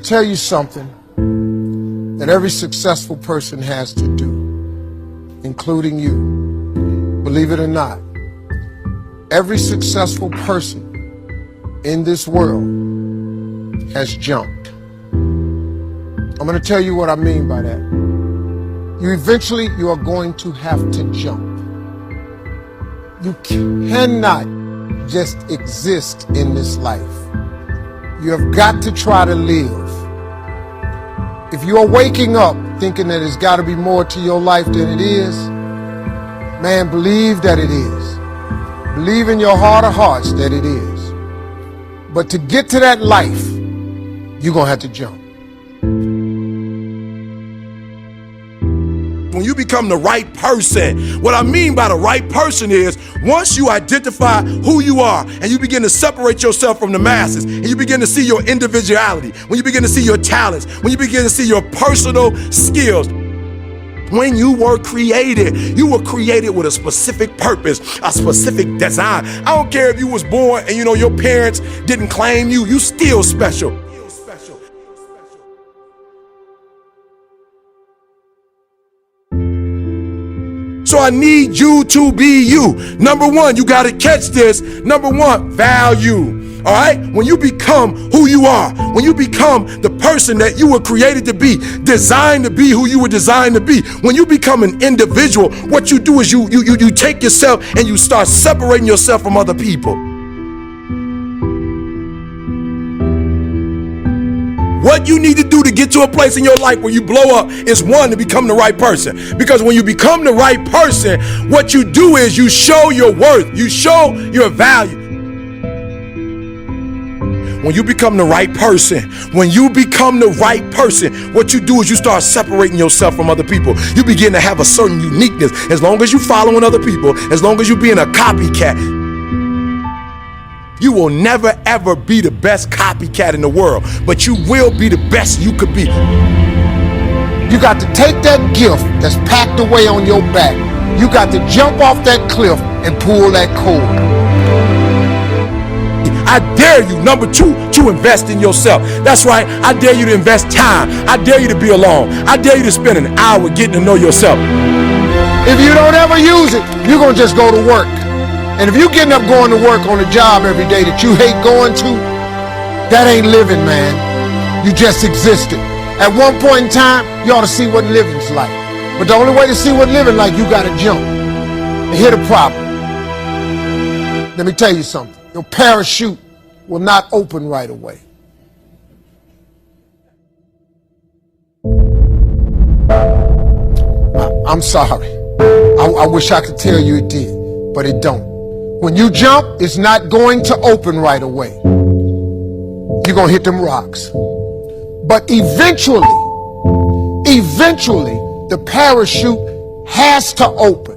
to tell you something that every successful person has to do, including you. Believe it or not, every successful person in this world has jumped. I'm going to tell you what I mean by that. You are going to have to jump. You cannot just exist in this life. You have got to try to live. If you are waking up thinking that there's got to be more to your life than it is, man, believe that it is. Believe in your heart of hearts that it is. But to get to that life, you're going to have to jump. When you become the right person, what I mean by the right person is once you identify who you are and you begin to separate yourself from the masses and you begin to see your individuality, when you begin to see your talents, when you begin to see your personal skills. When you were created with a specific purpose, a specific design. I don't care if you was born and your parents didn't claim you, you still special. So I need you to be you. Number one, you got to catch this. Number one, value. All right? When you become who you are, when you become the person that you were created to be, designed to be who you were designed to be, when you become an individual, what you do is you take yourself and you start separating yourself from other people. What you need to do to get to a place in your life where you blow up is one, to become the right person. Because when you become the right person, what you do is you show your worth, you show your value. When you become the right person, what you do is you start separating yourself from other people. You begin to have a certain uniqueness. As long as you're following other people, as long as you're being a copycat, you will never ever be the best copycat in the world, but you will be the best you could be. You got to take that gift that's packed away on your back. You got to jump off that cliff and pull that cord. I dare you, number two, to invest in yourself. That's right, I dare you to invest time. I dare you to be alone. I dare you to spend an hour getting to know yourself. If you don't ever use it, you're going to just go to work. And if you're getting up going to work on a job every day that you hate going to, that ain't living, man. You just existed. At one point in time, you ought to see what living's like. But the only way to see what living like, you got to jump. And here's the problem. Let me tell you something. Your parachute will not open right away. I'm sorry. I wish I could tell you it did, but it don't. When you jump, it's not going to open right away. You're going to hit them rocks. But eventually, the parachute has to open.